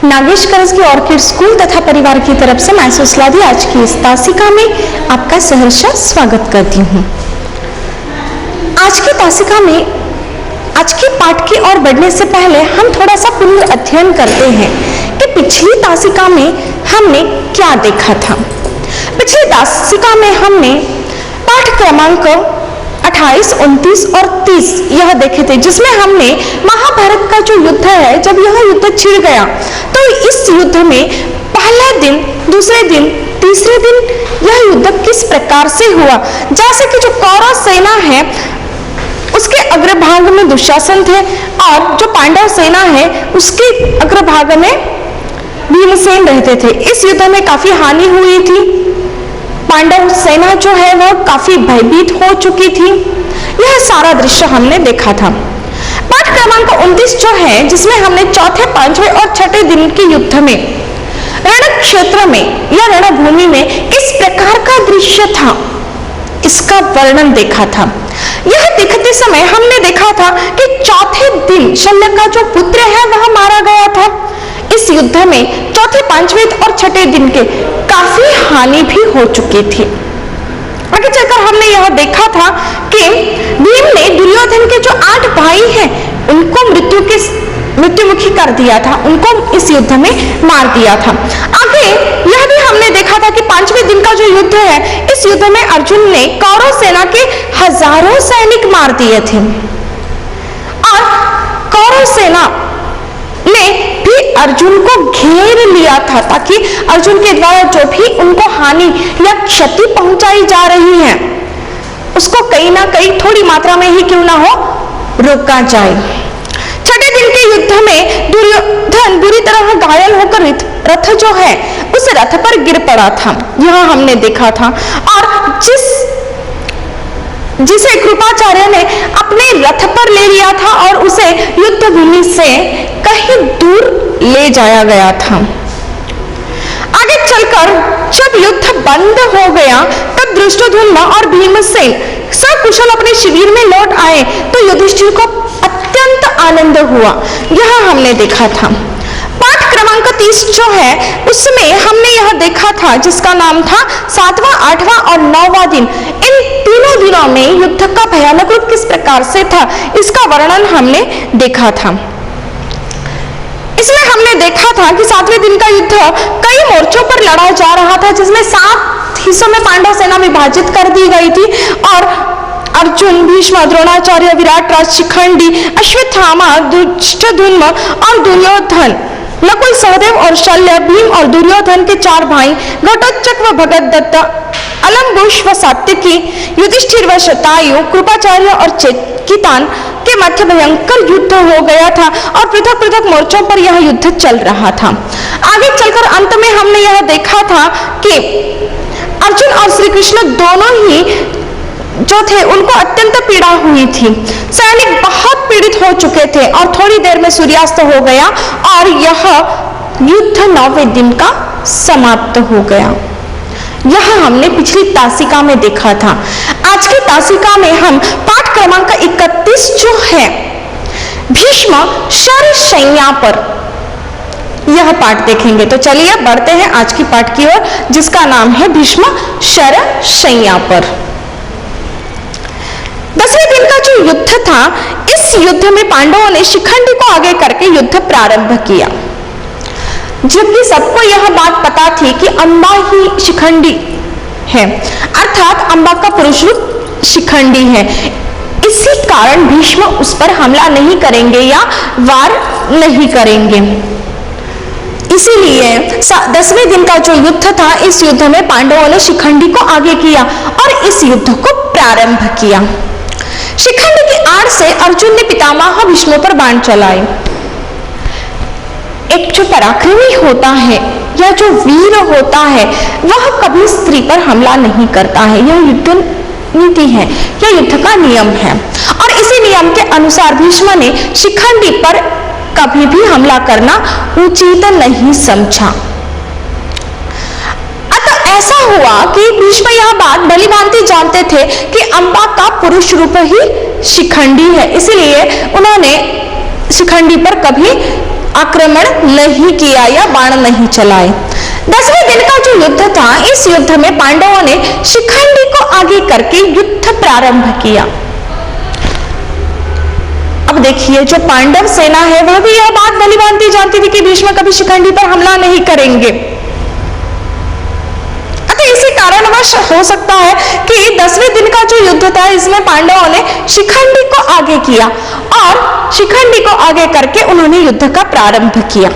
नागेश करज की orchid school तथा परिवार की तरफ से मैं सुस्लादी आज की इस तासिका में आपका सहर्षा स्वागत करती हूँ। आज की तासिका में आज के पाठ की ओर बढ़ने से पहले हम थोड़ा सा पूर्व अध्ययन करते हैं कि पिछली तासिका में हमने क्या देखा था। पिछली तासिका में हमने पाठ क्रमांक 28, 29 और 30 यह देखे थे, जिसमें हमने महाभारत का जो युद्ध है, जब यह युद्ध छिड़ गया तो इस युद्ध में पहला दिन, दूसरे दिन, तीसरे दिन यह युद्ध किस प्रकार से हुआ। जैसे कि जो कौरव सेना है उसके अग्रभाग में दुशासन थे और जो पांडव सेना है उसके अग्रभाग में भीमसेन रहते थे। इस युद्ध में काफी हानि हुई थी, पांडव सेना जो है वह काफी भयभीत हो चुकी थी। यह सारा दृश्य हमने देखा था। पाठ क्रमांक 29 जो है, जिसमें हमने चौथे, पांचवें और छठे दिन के युद्ध में रण क्षेत्र में या रणभूमि में इस प्रकार का दृश्य था, इसका वर्णन देखा था। यह देखते समय हमने देखा था कि चौथे दिन शल्य का जो पुत्र है वह मारा गया था। इस युद्ध में चौथे, पांचवें और छठे दिन के काफी हानि भी हो चुकी थी। आगे चलकर हमने यह देखा था कि भीम ने दुर्योधन के जो 8 भाई हैं उनको मृत्युमुखी कर दिया था, उनको इस युद्ध में मार दिया था। आगे यह भी हमने देखा था कि 5वें दिन का जो युद्ध है, इस युद्ध में अर्जुन ने कौरव सेना के हजारों सैनिक मार दिए थे और कौरव सेना ने भी अर्जुन को घेर लिया था ताकि अर्जुन के द्वारा जो भी उनको हानि या क्षति पहुंचाई जा रही है उसको कहीं ना कहीं थोड़ी मात्रा में ही क्यों ना हो रोका जाए। छठे दिन के युद्ध में दुर्योधन बुरी तरह घायल होकर रथ जो है उस रथ पर गिर पड़ा था, यह हमने देखा था। और जिसे कृपाचार्य ने अपने रथ पर ले लिया था और उसे युद्ध भूमि से कहीं दूर ले जाया गया था। आगे चलकर जब युद्ध बंद हो गया तब धृष्टद्युम्न और भीमसेन सकुशल अपने शिविर में लौट आए तो युधिष्ठिर को अत्यंत आनंद हुआ, यह हमने देखा था। पाठ क्रमांक 30 जो है उसमें हमने यह देखा था, जिसका नाम था 7वां, 8वां और 9वां दिन। इन तीनों दिनों में युद्ध का भयानक रूप किस प्रकार से था इसका वर्णन हमने देखा था। इसमें हमने देखा था कि 7वें दिन का युद्ध कई मोर्चों पर लड़ा जा रहा था, जिसमें 7 हिस्सों में पांडव सेना विभाजित कर दी गई थी और अर्जुन, भीष्म, द्रोणाचार्य, विराटराज, शिखंडी, अश्वत्थामा, धृष्टद्युम्न और दुर्योधन, नकुल, सहदेव और शल्य, भीम और दुर्योधन के 4 भाई, घटोत्कच व भगदत्त, अलम्बुश व सात्यकी, युधिष्ठिर व शतायु, कृपाचार्य और चेकितान के मध्य भयंकर युद्ध हो गया था और पृथक पृथक मोर्चों पर यह युद्ध चल रहा था। आगे चलकर अंत में हमने यह देखा था कि अर्जुन और श्री कृष्ण दोनों ही जो थे उनको अत्यंत पीड़ा हुई थी, सैनिक बहुत पीड़ित हो चुके थे और थोड़ी देर में सूर्यास्त हो गया और यह युद्ध 9वें दिन का समाप्त हो गया। यह हमने पिछली तासिका में देखा था। आज की तासिका में हम पाठ क्रमांक 31 जो है भीष्म शरशय्या पर यह पाठ देखेंगे। तो चलिए बढ़ते हैं आज की पाठ की ओर, जिसका नाम है भीष्म शरशय्या पर। 10वें दिन का जो युद्ध था, इस युद्ध में पांडवों ने शिखंडी को आगे करके युद्ध प्रारंभ किया, जबकि सबको यह बात पता थी कि अंबा ही शिखंडी है, अर्थात अंबा का पुरुष रूप शिखंडी है। इसी कारण भीष्म उस पर हमला नहीं करेंगे या वार नहीं करेंगे। इसीलिए 10वें दिन का जो युद्ध था, इस युद्ध में पांडवों ने शिखंडी को आगे किया और इस युद्ध को प्रारंभ किया। शिखंडी की आड़ से अर्जुन ने पितामह भीष्म पर बाण चलाए। एक जो पराक्रमी होता है या जो वीर होता है वह कभी स्त्री पर हमला नहीं करता है, यह युद्ध नीति है, यह युद्ध का नियम है। और इसी नियम के अनुसार भीष्म ने शिखंडी पर कभी भी हमला करना उचित नहीं समझा। अतः ऐसा हुआ कि भीष्म यह बात भलीभांति जानते थे कि अंबा का पुरुष रूप ही शिखंडी है, इसलिए उन्होंने शिखंडी पर कभी आक्रमण नहीं किया या बाण नहीं चलाए। 10वें दिन का जो युद्ध था, इस युद्ध में पांडवों ने शिखंडी को आगे करके युद्ध प्रारंभ किया। अब देखिए, जो पांडव सेना है वह भी यह बात भलीभांति जानती थी कि भीष्म कभी शिखंडी पर हमला नहीं करेंगे। अतः इसी कारणवश हो सकता है कि 10वें दिन का जो युद्ध था, इसमें पांडवों ने शिखंडी को आगे किया और शिखंडी को आगे करके उन्होंने युद्ध का प्रारंभ किया।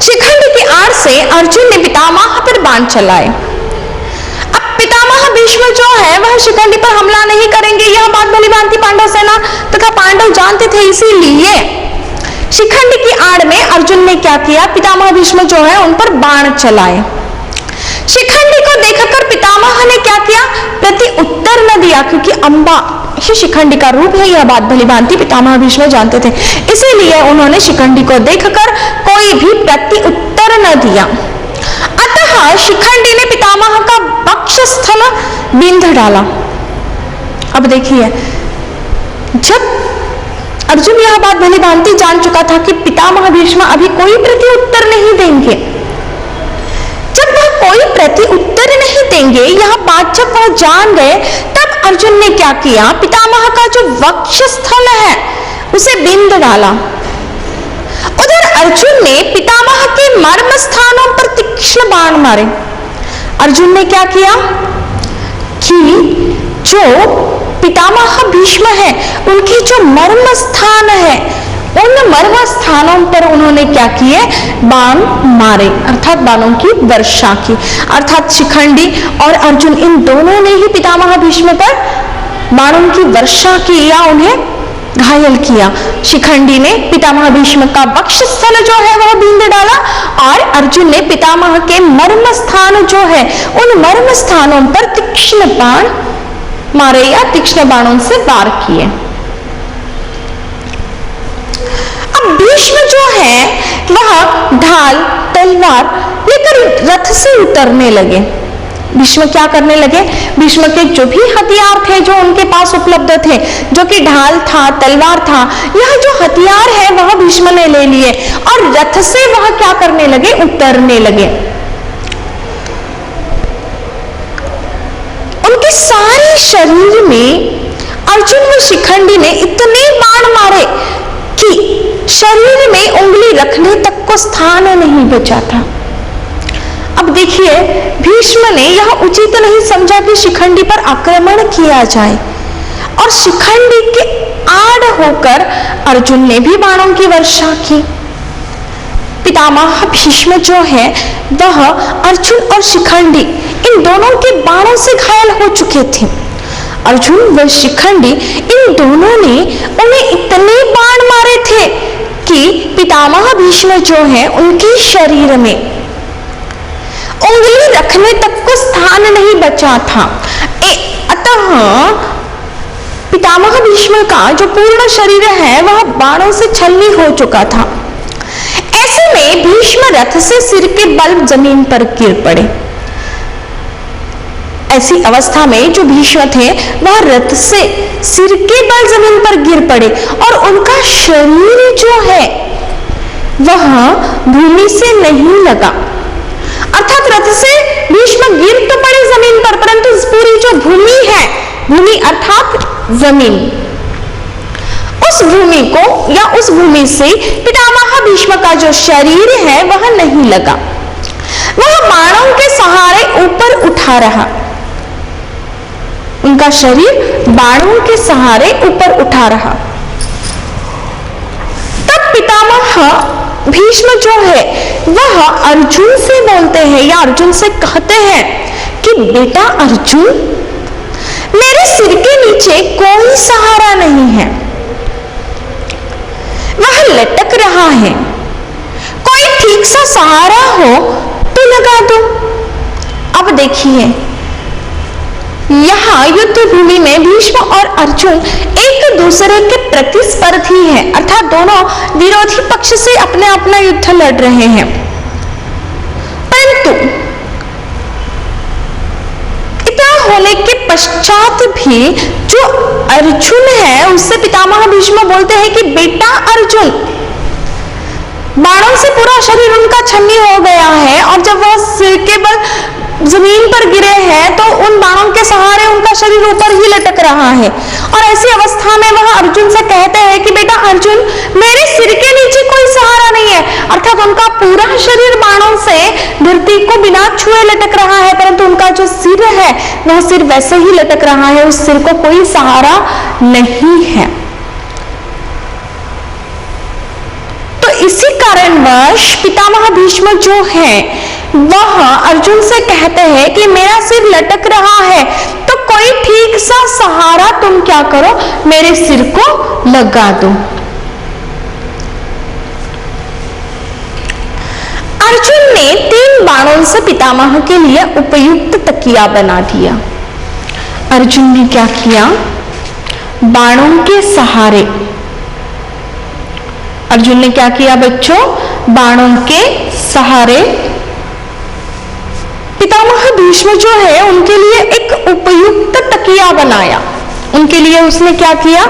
शिखंडी की आड़ से अर्जुन ने पितामह पर बाण चलाए। अब पितामह भीष्म जो है वह शिखंडी पर हमला नहीं करेंगे, यह बात भलीभांति पांडव सेना तथा पांडव जानते थे। इसीलिए शिखंडी की आड़ में अर्जुन ने क्या किया, पितामह भीष्म जो है उन पर बाण चलाए। शिखंडी को देखकर पितामह ने क्या किया, प्रति उत्तर न दिया, क्योंकि अंबा ही शिखंडी का रूप है, यह बात भलीभांति पितामह भीष्म जानते थे। इसीलिए उन्होंने शिखंडी को देखकर कोई भी प्रति उत्तर न दिया। अतः शिखंडी ने पितामह का वक्षस्थल बिंध डाला। अब देखिए, जब अर्जुन यह बात भलीभांति जान चुका था कि पितामह भीष्म अभी कोई प्रति उत्तर नहीं देंगे, जब वह कोई प्रति उत्तर नहीं देंगे, यह बात जब वह जान गए, तब अर्जुन ने क्या किया, पितामह का जो वक्षस्थल है उसे बिंद डाला। उधर अर्जुन ने पितामह के मर्म स्थानों पर तीक्ष्ण बाण मारे। अर्जुन ने क्या किया कि जो पितामह भीष्म है उनकी जो मर्म स्थान है, उन मर्म स्थानों पर उन्होंने क्या किए, बाण मारे, अर्थात बाणों की वर्षा की। अर्थात शिखंडी और अर्जुन इन दोनों ने ही पितामह भीष्म पर बाणों की वर्षा की या उन्हें घायल किया। शिखंडी ने पितामह भीष्म का वक्षस्थल जो है वह बिंद डाला और अर्जुन ने पितामह के मर्म स्थान जो है उन मर्म स्थानों पर तीक्ष्ण बाण मारे या तीक्ष्ण बाणों से वार किए। अब भीष्म जो है वह ढाल तलवार लेकर रथ से उतरने लगे। भीष्म क्या करने लगे, भीष्म के जो भी हथियार थे जो उनके पास उपलब्ध थे, जो कि ढाल था, तलवार था, यह जो हथियार है वह भीष्म ने ले लिए और रथ से वह क्या करने लगे, उतरने लगे। उनके सारे शरीर में अर्जुन व शिखंडी ने इतने बाण मारे कि शरीर में उंगली रखने तक को स्थान नहीं बचा था। अब देखिए, भीष्म ने यह उचित नहीं समझा कि शिखंडी पर आक्रमण किया जाए और शिखंडी के आड़ होकर अर्जुन ने भी बाणों की वर्षा की। पितामह भीष्म जो है वह अर्जुन और शिखंडी इन दोनों के बाणों से घायल हो चुके थे। अर्जुन व शिखंडी इन दोनों ने उन्हें इतने बाण मारे थे कि पितामह भीष्म जो है उनके शरीर में उंगली रखने तक को स्थान नहीं बचा था। अतः पितामह भीष्म का जो पूर्ण शरीर है वह बाणों से छलनी हो चुका था। ऐसे में भीष्म रथ से सिर के बल जमीन पर गिर पड़े। ऐसी अवस्था में जो भीष्म थे वह रथ से सिर के बल जमीन पर गिर पड़े और उनका शरीर जो है वह भूमि से नहीं लगा। अर्थात रथ से भीष्म गिर तो पड़े जमीन पर, परंतु पूरी जो भूमि है, भूमि अर्थात जमीन, उस भूमि को या उस भूमि से पितामह भीष्म का जो शरीर है वह नहीं लगा। वह बाणों के सहारे ऊपर उठा रहा। उनका शरीर बाणों के सहारे ऊपर उठा रहा। तब पितामह भीष्म जो है वह अर्जुन से बोलते हैं या अर्जुन से कहते हैं कि बेटा अर्जुन, मेरे सिर के नीचे कोई सहारा नहीं है, वह लटक रहा है, कोई ठीक सा सहारा हो तो लगा दो। अब देखिए, यहाँ युद्ध भूमि में भीष्म और अर्जुन एक दूसरे के प्रतिस्पर्धी हैं, अर्थात दोनों विरोधी पक्ष से अपना युद्ध लड़ रहे हैं। परंतु इतना होने के पश्चात भी जो अर्जुन है उससे पितामह भीष्म बोलते हैं कि बेटा अर्जुन, बाणों से पूरा शरीर उनका छन्नी हो गया है और जब वह सिर के बल जमीन पर गिरे हैं तो उन बाणों के सहारे उनका शरीर ऊपर ही लटक रहा है। और ऐसी अवस्था में वह अर्जुन से कहते हैं कि बेटा अर्जुन, मेरे सिर के नीचे कोई सहारा नहीं है, अर्थात उनका पूरा शरीर बाणों से धरती को बिना छुए लटक रहा है, परंतु उनका जो सिर है वह सिर वैसे ही लटक रहा है, उस सिर को कोई सहारा नहीं है। तो इसी कारणवश पितामह भीष्म जो है वह अर्जुन से कहते हैं कि मेरा सिर लटक रहा है, तो कोई ठीक सा सहारा तुम क्या करो, मेरे सिर को लगा दो। अर्जुन ने 3 बाणों से पितामह के लिए उपयुक्त तकिया बना दिया। अर्जुन ने क्या किया, बाणों के सहारे, अर्जुन ने क्या किया बच्चों, बाणों के सहारे पितामह भीष्म जो है उनके लिए एक उपयुक्त तकिया बनाया। उनके लिए उसने क्या किया,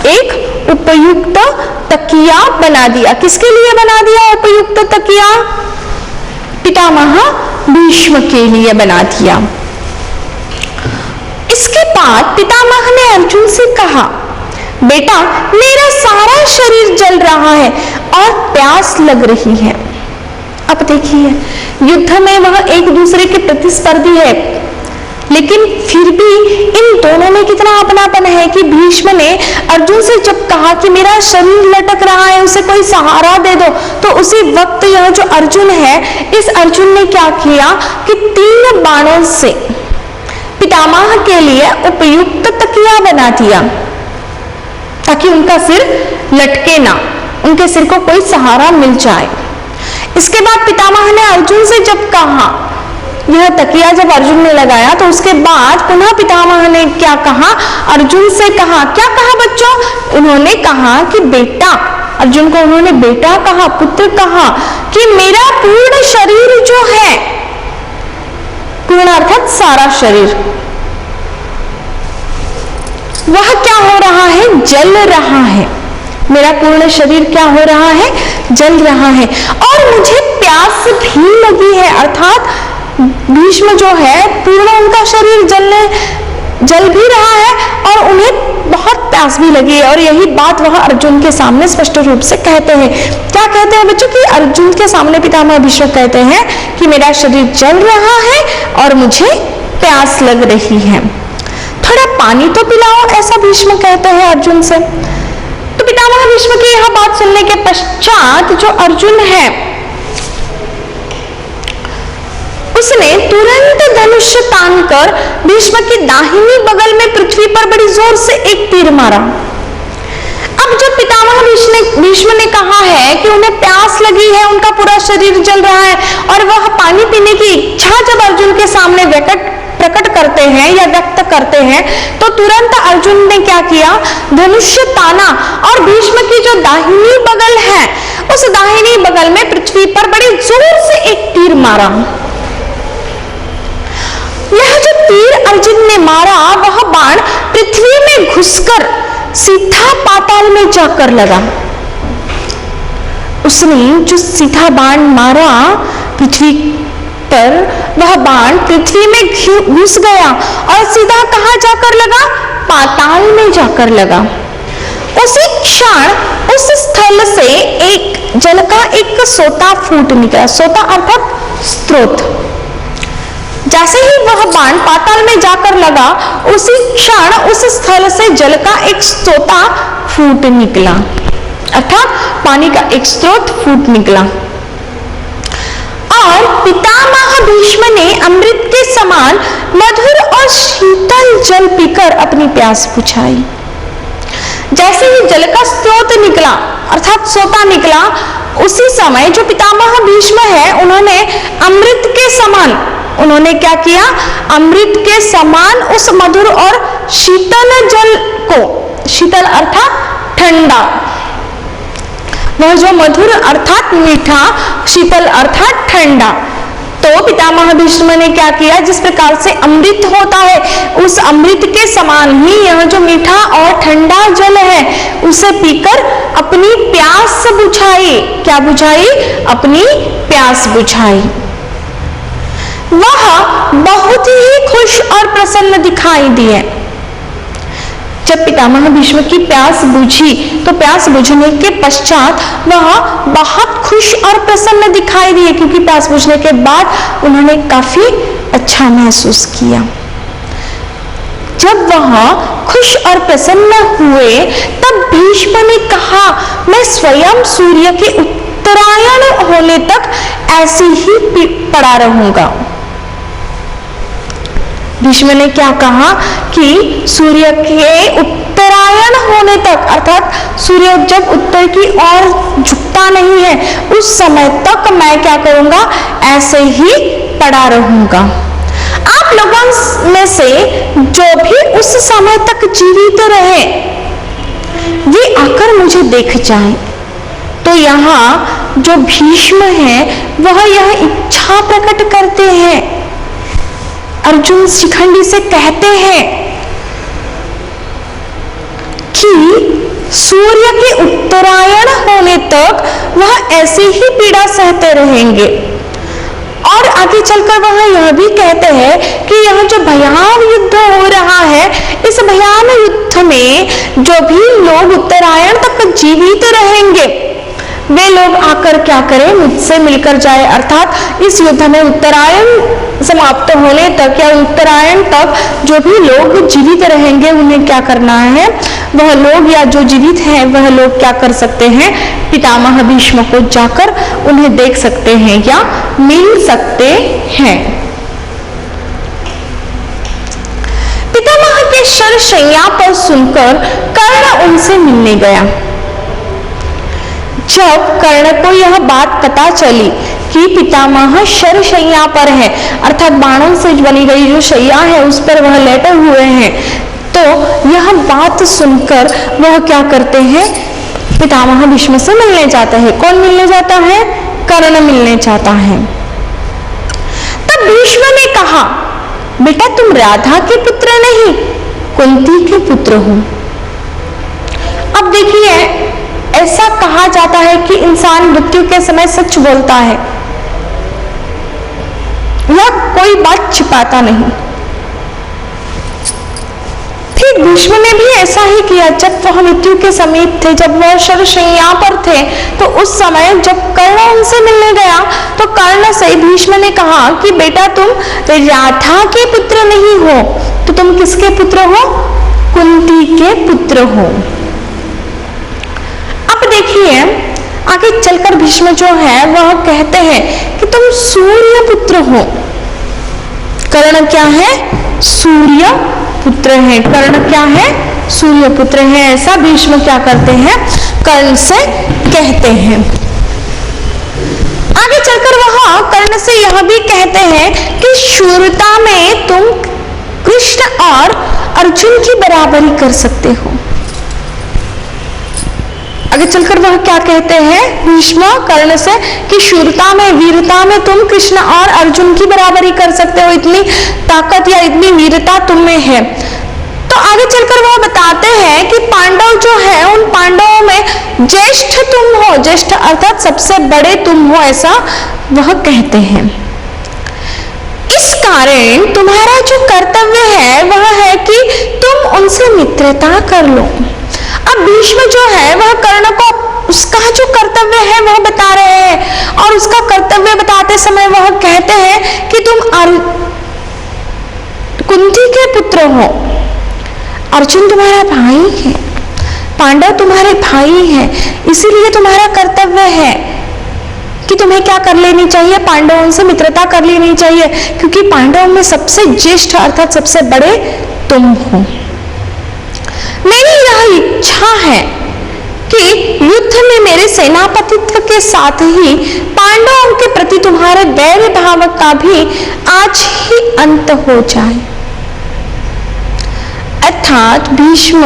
एक उपयुक्त तकिया बना दिया। किसके लिए बना दिया उपयुक्त तकिया, पितामह भीष्म के लिए बना दिया। इसके बाद पितामह ने अर्जुन से कहा, बेटा मेरा सारा शरीर जल रहा है और प्यास लग रही है। अब देखिए, युद्ध में वह एक दूसरे के प्रतिस्पर्धी है, लेकिन फिर भी इन दोनों में कितना अपनापन है कि भीष्म ने अर्जुन से जब कहा कि मेरा शरीर लटक रहा है, उसे कोई सहारा दे दो, तो उसी वक्त यह जो अर्जुन है, इस अर्जुन ने क्या किया कि 3 बाणों से पितामह के लिए उपयुक्त तकिया बना दिया ताकि उनका सिर लटके ना, उनके सिर को कोई सहारा मिल जाए। इसके बाद पितामह ने अर्जुन से जब कहा, यह तकिया जब अर्जुन ने लगाया तो उसके बाद पुनः पितामह ने क्या कहा, अर्जुन से कहा, क्या कहा बच्चों, उन्होंने कहा कि बेटा, अर्जुन को उन्होंने बेटा कहा, पुत्र कहा कि मेरा पूर्ण शरीर जो है, पूर्ण अर्थात सारा शरीर, वह क्या हो रहा है, जल रहा है। मेरा पूर्ण शरीर क्या हो रहा है, जल रहा है और मुझे प्यास भी लगी है। अर्थात भीष्म जो है पूर्ण उनका शरीर जल भी रहा है और उन्हें बहुत प्यास भी लगी है। और यही बात वह अर्जुन के सामने स्पष्ट रूप से कहते हैं। क्या कहते हैं बच्चों कि अर्जुन के सामने पितामह भीष्म कहते हैं कि मेरा शरीर जल रहा है और मुझे प्यास लग रही है, थोड़ा पानी तो पिलाओ, ऐसा भीष्म कहते हैं अर्जुन से। तो पितामह भीष्म की यह बात सुनने के पश्चात जो अर्जुन है उसने तुरंत धनुष तानकर भीष्म की दाहिनी बगल में पृथ्वी पर बड़ी जोर से एक तीर मारा। अब जब पितामह भीष्म ने कहा है कि उन्हें प्यास लगी है, उनका पूरा शरीर जल रहा है और वह पानी पीने की इच्छा जब अर्जुन के सामने प्रकट करते हैं या व्यक्त करते हैं, तो तुरंत अर्जुन ने क्या किया, धनुष ताना और भीष्म की जो दाहिनी बगल है उस दाहिनी बगल में पृथ्वी पर बड़ी जोर से एक तीर मारा। यह जो तीर अर्जुन ने मारा वह बाण पृथ्वी में घुसकर सीधा पाताल में जाकर लगा। उसने जो सीधा बाण मारा पृथ्वी पर, वह बाण पृथ्वी में घुस गया और सीधा कहां जाकर लगा, पाताल में जाकर लगा। उसी क्षण उस स्थल से एक जल का एक सोता फूट निकला। सोता अर्थात स्रोत। जैसे ही वह बाण पाताल में जाकर लगा, उसी क्षण उस स्थल से जल का एक सोता फूट निकला, अर्थात पानी का एक स्रोत फूट निकला। और पितामह भीष्म ने अमृत के समान मधुर और शीतल जल पीकर अपनी प्यास बुझाई। जैसे ही जल का स्रोत निकला अर्थात सोता निकला, उसी समय जो पितामह भीष्म है उन्होंने अमृत के समान उन्होंने क्या किया, अमृत के समान उस मधुर और शीतल जल को, शीतल अर्थात ठंडा, वह जो मधुर अर्थात मीठा, शीतल अर्थात ठंडा, तो पितामह भीष्म ने क्या किया, जिस प्रकार से अमृत होता है उस अमृत के समान ही यह जो मीठा और ठंडा जल है उसे पीकर अपनी प्यास बुझाई। क्या बुझाई? अपनी प्यास बुझाई। वह बहुत ही खुश और प्रसन्न दिखाई दिए। जब पितामह भीष्म की प्यास बुझी तो प्यास बुझने के पश्चात वह बहुत खुश और प्रसन्न दिखाई दिए, क्योंकि प्यास बुझने के बाद उन्होंने काफी अच्छा महसूस किया। जब वह खुश और प्रसन्न हुए तब भीष्म ने कहा, मैं स्वयं सूर्य के उत्तरायण होने तक ऐसे ही पड़ा रहूंगा। भीष्म ने क्या कहा कि सूर्य के उत्तरायण होने तक, अर्थात सूर्य जब उत्तर की ओर झुकता नहीं है उस समय तक मैं क्या करूंगा, ऐसे ही पड़ा रहूंगा। आप लोगों में से जो भी उस समय तक जीवित रहे वे आकर मुझे देख जाएं। तो यहाँ जो भीष्म है वह यह इच्छा प्रकट करते हैं। अर्जुन शिखंडी से कहते हैं कि सूर्य के उत्तरायण होने तक वह ऐसी ही पीड़ा सहते रहेंगे। और आगे चलकर वह यह भी कहते हैं कि यह जो भयान युद्ध हो रहा है, इस भयान युद्ध में जो भी लोग उत्तरायण तक जीवित रहेंगे वे लोग आकर क्या करें, मुझसे मिलकर जाए। अर्थात इस युद्ध में उत्तरायण समाप्त होने तक या उत्तरायण तक जो भी लोग जीवित रहेंगे उन्हें क्या करना है, वह लोग या जो जीवित हैं वह लोग क्या कर सकते हैं, पितामह भीष्म को जाकर उन्हें देख सकते हैं या मिल सकते हैं। पितामह के शरशैया पर सुनकर कर्ण उनसे मिलने गया। जब कर्ण को यह बात पता चली कि पितामह शरशैया पर है, अर्थात बाणों से बनी गई जो शैया है उस पर वह लेटे हुए हैं, तो यह बात सुनकर वह क्या करते हैं, पितामह भीष्म से मिलने जाता है। कौन मिलने जाता है? कर्ण मिलने जाता है। तब भीष्म ने कहा, बेटा तुम राधा के पुत्र नहीं कुंती के पुत्र हो। अब देखिए, ऐसा कहा जाता है कि इंसान मृत्यु के समय सच बोलता है या कोई बात छिपाता नहीं। फिर भीष्म ने भी ऐसा ही किया। जब वह मृत्यु के समीप थे, जब वह शरशैया पर थे, तो उस समय जब कर्ण उनसे मिलने गया तो कर्ण से भीष्म ने कहा कि बेटा तुम राधा के पुत्र नहीं हो, तो तुम किसके पुत्र हो? कुंती के पुत्र हो। अब देखिए, आगे चलकर भीष्म जो है वह कहते हैं कि तुम सूर्य पुत्र हो। कर्ण क्या है? सूर्य पुत्र है। कर्ण क्या है? सूर्य पुत्र है। ऐसा भीष्म क्या करते हैं? कर्ण से कहते हैं। आगे चलकर वह कर्ण से यह भी कहते हैं कि शूरता में तुम कृष्ण और अर्जुन की बराबरी कर सकते हो। आगे चलकर वह क्या कहते हैं भीष्म कर्ण से कि शूरता में, वीरता में तुम कृष्ण और अर्जुन की बराबरी कर सकते हो, इतनी ताकत या इतनी वीरता तुम में है। तो आगे चलकर वह बताते हैं कि पांडव जो है उन पांडवों में ज्येष्ठ तुम हो, ज्येष्ठ अर्थात सबसे बड़े तुम हो, ऐसा वह कहते हैं। इस कारण तुम्हारा जो कर्तव्य है वह है कि तुम उनसे मित्रता कर लो। अब भीष्म जो है वह कर्ण को उसका जो कर्तव्य है वह बता रहे हैं, और उसका कर्तव्य बताते समय वह कहते हैं कि तुम कुंती के पुत्र हो, अर्जुन तुम्हारा भाई है, पांडव तुम्हारे भाई हैं, इसीलिए तुम्हारा कर्तव्य है कि तुम्हें क्या कर लेनी चाहिए, पांडवों से मित्रता कर लेनी चाहिए, क्योंकि पांडवों में सबसे ज्येष्ठ अर्थात सबसे बड़े तुम हो। मेरी यह इच्छा है कि युद्ध में मेरे सेनापतित्व के साथ ही पांडवों के प्रति तुम्हारे वैर भाव का भी आज ही अंत हो जाए। अर्थात भीष्म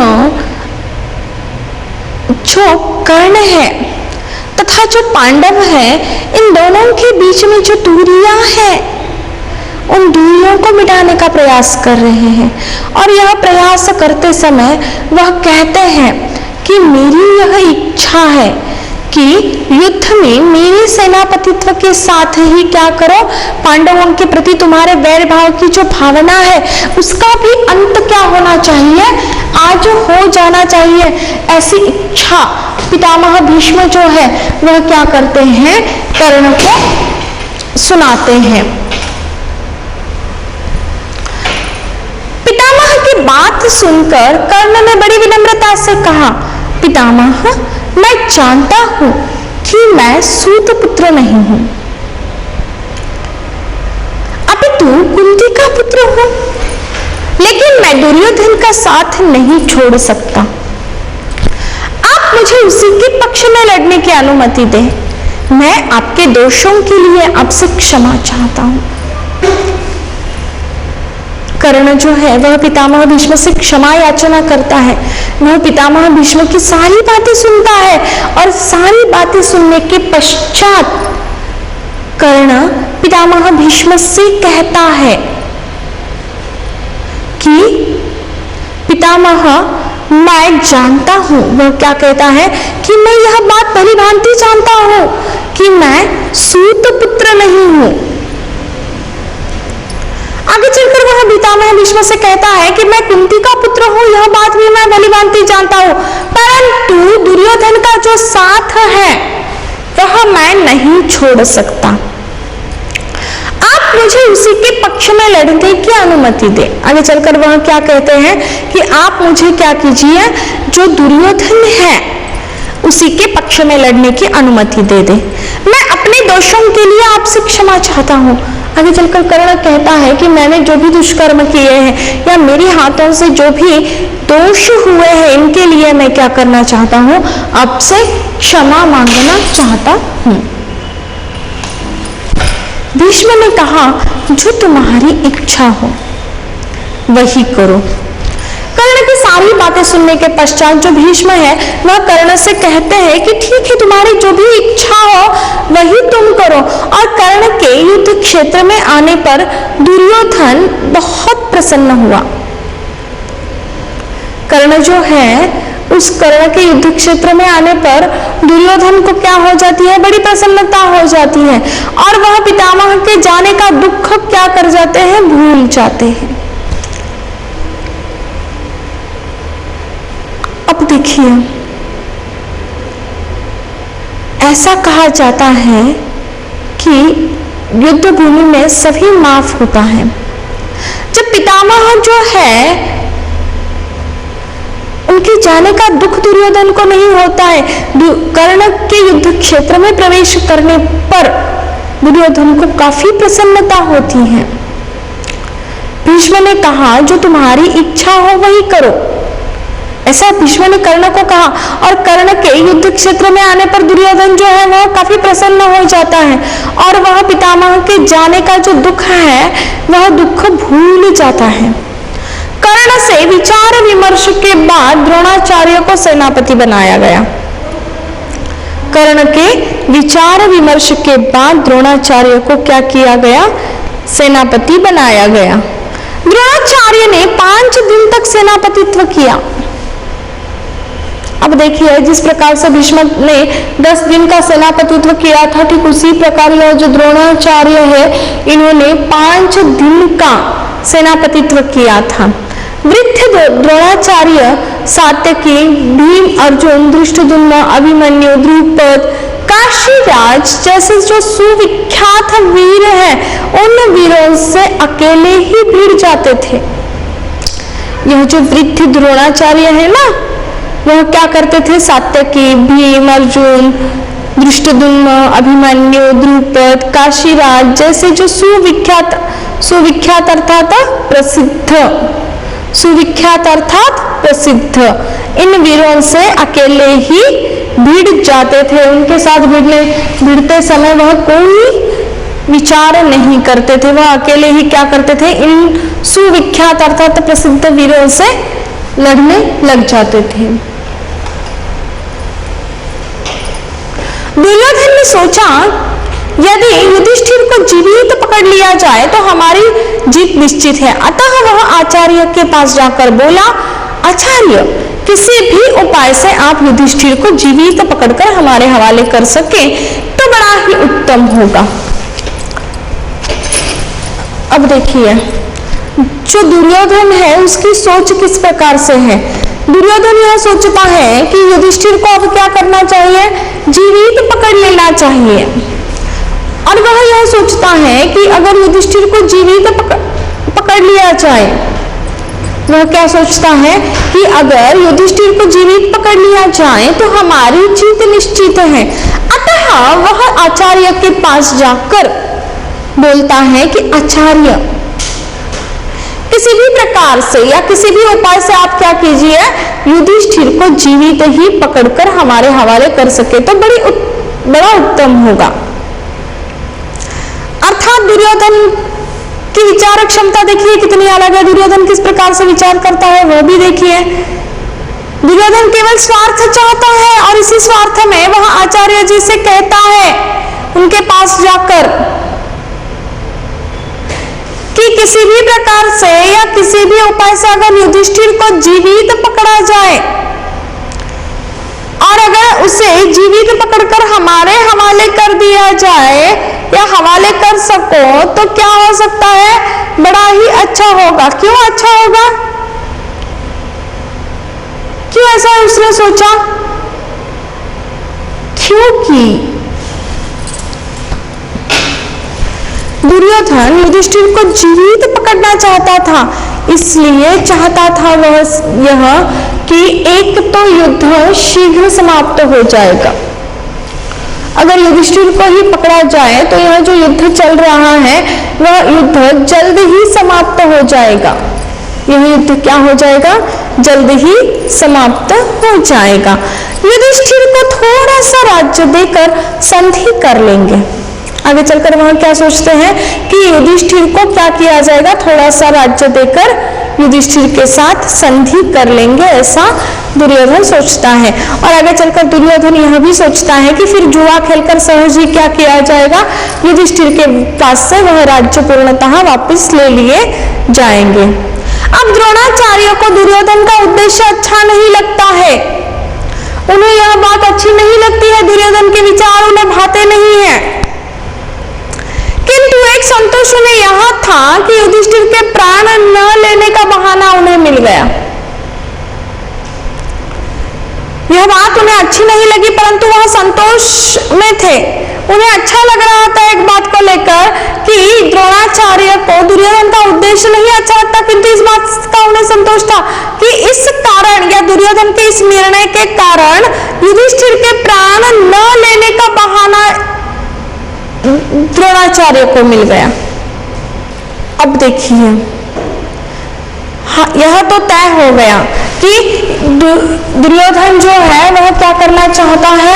जो कर्ण है तथा जो पांडव है, इन दोनों के बीच में जो दूरियां हैं, उन दूरियों को मिटाने का प्रयास कर रहे हैं। और यह प्रयास करते समय वह कहते हैं कि मेरी यह इच्छा है कि युद्ध में मेरे सेनापतित्व के साथ ही क्या करो, पांडवों के प्रति तुम्हारे वैर भाव की जो भावना है उसका भी अंत क्या होना चाहिए, आज हो जाना चाहिए। ऐसी इच्छा पितामह भीष्म जो है वह क्या करते हैं, कर्ण को सुनाते हैं। पितामह की बात सुनकर कर्ण ने बड़ी विनम्रता से कहा, पितामह मैं जानता हूं कि मैं सूत पुत्र नहीं हूं, अपितु कुंती का पुत्र हूं, लेकिन मैं दुर्योधन का साथ नहीं छोड़ सकता। आप मुझे उसी के पक्ष में लड़ने की अनुमति दें। मैं आपके दोषों के लिए आपसे क्षमा चाहता हूं। कर्ण जो है वह पितामह भीष्म से क्षमा याचना करता है। वह पितामह भीष्म की सारी बातें सुनता है और सारी बातें सुनने के पश्चात कर्ण पितामह भीष्म से कहता है कि पितामह मैं जानता हूं, वह क्या कहता है कि मैं यह बात भली भांति जानता हूं कि मैं सूत पुत्र नहीं हूं। आगे चलकर वह पितामह भीष्म से कहता है कि मैं कुंती का पुत्र हूं, यह बात भी मैं भली भांति जानता हूं, परंतु दुर्योधन का जो साथ है वह मैं नहीं छोड़ सकता। आप मुझे उसी के पक्ष में लड़ने की अनुमति दे। आगे चलकर वह क्या कहते हैं कि आप मुझे क्या कीजिए, जो दुर्योधन है उसी के पक्ष में लड़ने की अनुमति दे दे। मैं अपने दोषों के लिए आपसे क्षमा चाहता हूं। आगे चलकर कर्ण कहता है कि मैंने जो भी दुष्कर्म किए हैं या मेरे हाथों से जो भी दोष हुए हैं, इनके लिए मैं क्या करना चाहता हूं, आपसे क्षमा मांगना चाहता हूं। भीष्म ने कहा, जो तुम्हारी इच्छा हो वही करो। कर्ण की सारी बातें सुनने के पश्चात जो भीष्म है वह कर्ण से कहते हैं कि ठीक है, तुम्हारी जो भी इच्छा हो वही तुम करो। और कर्ण के युद्ध क्षेत्र में आने पर दुर्योधन बहुत प्रसन्न हुआ। कर्ण जो है उस कर्ण के युद्ध क्षेत्र में आने पर दुर्योधन को क्या हो जाती है, बड़ी प्रसन्नता हो जाती है और वह पितामह के जाने का दुख क्या कर जाते हैं, भूल जाते हैं। अब देखिए, ऐसा कहा जाता है कि युद्ध भूमि में सभी माफ होता है। जब पितामह जो है उनके जाने का दुख दुर्योधन को नहीं होता है, कर्ण के युद्ध क्षेत्र में प्रवेश करने पर दुर्योधन को काफी प्रसन्नता होती है। भीष्म ने कहा, जो तुम्हारी इच्छा हो वही करो, ऐसा भीष्म ने कर्ण को कहा। और कर्ण के युद्ध क्षेत्र में आने पर दुर्योधन जो है वह काफी प्रसन्न हो जाता है और वह पितामह के जाने का जो दुख है वह दुख भूल जाता है। कर्ण से विचार विमर्श के बाद द्रोणाचार्य को सेनापति बनाया गया। कर्ण के विचार विमर्श के बाद द्रोणाचार्य को क्या किया गया, सेनापति बनाया गया। द्रोणाचार्य ने 5 दिन तक सेनापतित्व किया। अब देखिए, जिस प्रकार से भीष्म ने 10 दिन का सेनापतित्व किया था, ठीक उसी प्रकार यह जो द्रोणाचार्य है इन्होंने 5 दिन का सेनापतित्व किया था। वृद्ध द्रोणाचार्य सात्यकी, भीम, अर्जुन, धृष्टद्युम्न, अभिमन्यु, द्रुपद, काशीराज जैसे जो सुविख्यात वीर हैं उन वीरों से अकेले ही भिड़ जाते थे। यह जो वृद्ध द्रोणाचार्य है ना, वह क्या करते थे, सात्यकी, भीम, अर्जुन, धृष्टद्युम्न, अभिमन्यु, द्रुपद, काशीराज जैसे जो सुविख्यात अर्थात प्रसिद्ध इन वीरों से अकेले ही भिड़ जाते थे, उनके साथ भिड़ते समय वह कोई विचार नहीं करते थे, वह अकेले ही क्या करते थे, इन सुविख्यात अर्थात प्रसिद्ध वीरों से लड़ने लग जाते थे। दुर्योधन ने सोचा यदि युधिष्ठिर को जीवित पकड़ लिया जाए तो हमारी जीत निश्चित है। अतः वह आचार्य के पास जाकर बोला, आचार्य, किसी भी उपाय से आप युधिष्ठिर को जीवित पकड़कर हमारे हवाले कर सके तो बड़ा ही उत्तम होगा। अब देखिए, जो दुर्योधन है उसकी सोच किस प्रकार से है। दुर्योधन यह सोचता है कि युधिष्ठिर को अब क्या करना चाहिए, जीवित पकड़ लेना चाहिए। और वह यह सोचता है कि अगर युधिष्ठिर को जीवित पकड़ लिया जाए, वह क्या सोचता है कि अगर युधिष्ठिर को जीवित पकड़ लिया जाए तो हमारी जीत निश्चित है। अतः वह आचार्य के पास जाकर बोलता है कि आचार्य, किसी भी प्रकार से या किसी भी उपाय से आप क्या कीजिए, युधिष्ठिर को जीवित ही पकड़कर हमारे हवाले कर सके तो बड़ा उत्तम होगा। अर्थात दुर्योधन की विचार क्षमता देखिए कितनी अलग है। दुर्योधन किस प्रकार से विचार करता है वो भी देखिए। दुर्योधन केवल स्वार्थ चाहता है और इसी स्वार्थ में वह आचार्य जी से कहता है उनके पास जाकर कि किसी भी प्रकार से या किसी भी उपाय से अगर युधिष्ठिर को जीवित पकड़ा जाए और अगर उसे जीवित पकड़कर हमारे हवाले कर दिया जाए या हवाले कर सको तो क्या हो सकता है, बड़ा ही अच्छा होगा। क्यों अच्छा होगा, क्यों ऐसा उसने सोचा, क्योंकि दुर्योधन युधिष्ठिर को जीवित पकड़ना चाहता था। इसलिए चाहता था वह यह कि एक तो युद्ध शीघ्र समाप्त हो जाएगा। अगर युधिष्ठिर को ही पकड़ा जाए तो यह जो युद्ध चल रहा है वह युद्ध जल्द ही समाप्त हो जाएगा। यह युद्ध क्या हो जाएगा, जल्द ही समाप्त हो जाएगा। युधिष्ठिर को थोड़ा सा राज्य देकर संधि कर लेंगे। आगे चलकर वह क्या सोचते हैं कि युधिष्ठिर को क्या किया जाएगा, थोड़ा सा राज्य देकर युधिष्ठिर के साथ संधि कर लेंगे, ऐसा दुर्योधन सोचता है। और आगे चलकर दुर्योधन यह भी सोचता है कि फिर जुआ खेलकर सहज ही क्या किया जाएगा, युधिष्ठिर के पास से वह राज्य पूर्णतः वापस ले लिए जाएंगे। अब द्रोणाचार्य को दुर्योधन का उद्देश्य अच्छा नहीं लगता है, उन्हें यह बात अच्छी नहीं लगती है, दुर्योधन के विचार उन्हें भाते नहीं है। किंतु एक संतोष उन्हें यह था कि युधिष्ठिर के प्राण न लेने का बहाना उन्हें मिल गया। यह बात उन्हें अच्छी नहीं लगी परंतु वह संतोष में थे। उन्हें अच्छा लग रहा था एक बात को लेकर कि द्रोणाचार्य को दुर्योधन का उद्देश्य नहीं अच्छा लगता, किंतु इस बात का उन्हें संतोष था कि इस कारण या दुर्योधन के इस निर्णय के कारण युधिष्ठिर के प्राण न लेने का बहाना द्रोणाचार्य को मिल गया। अब देखिए, यह तो तय हो गया कि दुर्योधन जो है वह क्या करना चाहता है,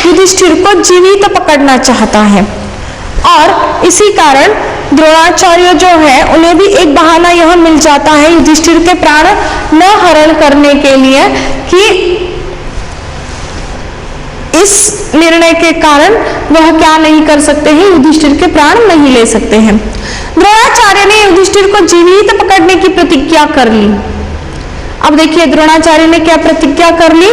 युधिष्ठिर को जीवित पकड़ना चाहता है। और इसी कारण द्रोणाचार्य जो है उन्हें भी एक बहाना यह मिल जाता है युधिष्ठिर के प्राण न हरण करने के लिए कि इस निर्णय के कारण वह क्या नहीं कर सकते हैं, युधिष्ठिर के प्राण नहीं ले सकते हैं। द्रोणाचार्य ने युधिष्ठिर को जीवित पकड़ने की प्रतिज्ञा कर ली। अब देखिए द्रोणाचार्य ने क्या प्रतिज्ञा कर ली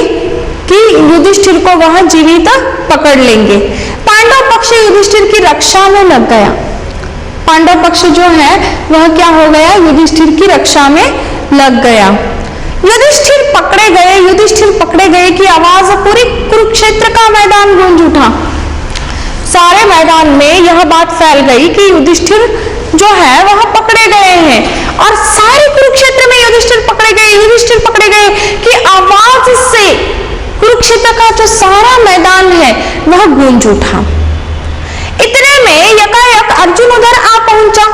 कि युधिष्ठिर को वह जीवित पकड़ लेंगे। पांडव पक्ष युधिष्ठिर की रक्षा में लग गया। पांडव पक्ष जो है वह क्या हो गया, युधिष्ठिर की रक्षा में लग गया। युधिष्ठिर पकड़े गए की आवाज पूरी कुरुक्षेत्र का मैदान गूंज उठा। सारे मैदान में यह बात फैल गई कि युधिष्ठिर जो है वह पकड़े गए हैं और सारे कुरुक्षेत्र में युधिष्ठिर पकड़े गए की आवाज से कुरुक्षेत्र का जो सारा मैदान है वह गूंज उठा। इतने में यकायक अर्जुन उधर आ पहुंचा।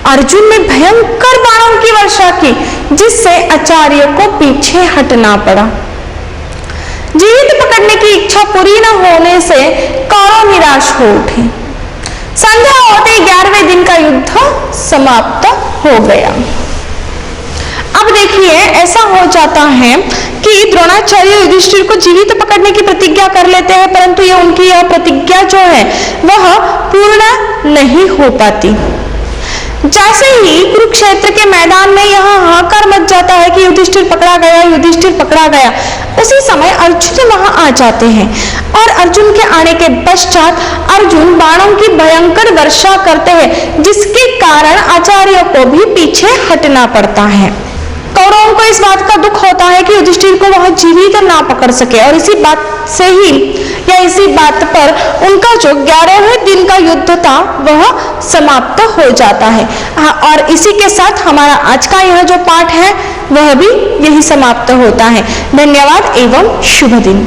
अर्जुन ने भयंकर बाणों की वर्षा की जिससे आचार्य को पीछे हटना पड़ा। जीवित पकड़ने की इच्छा पूरी न होने से कौरव निराश हो उठे। संध्या होते 11वें दिन का युद्ध समाप्त हो गया। अब देखिए, ऐसा हो जाता है कि द्रोणाचार्य युधिष्ठिर को जीवित पकड़ने की प्रतिज्ञा कर लेते हैं, परंतु ये उनकी यह प्रतिज्ञा जो है वह पूर्ण नहीं हो पाती। जैसे ही कुरुक्षेत्र के मैदान में यह हाहाकार मच जाता है कि युधिष्ठिर पकड़ा गया, युधिष्ठिर पकड़ा गया, उसी समय अर्जुन वहां आ जाते हैं और अर्जुन के आने के पश्चात अर्जुन बाणों की भयंकर वर्षा करते हैं, जिसके कारण आचार्यों को भी पीछे हटना पड़ता है। कौरवों को इस बात का दुख होता है कि युधिष्ठिर को वह जीवित ना पकड़ सके और इसी बात से ही या इसी बात पर उनका जो 11वें दिन का युद्ध था वह समाप्त हो जाता है। और इसी के साथ हमारा आज का यह जो पाठ है वह भी यही समाप्त होता है। धन्यवाद एवं शुभ दिन।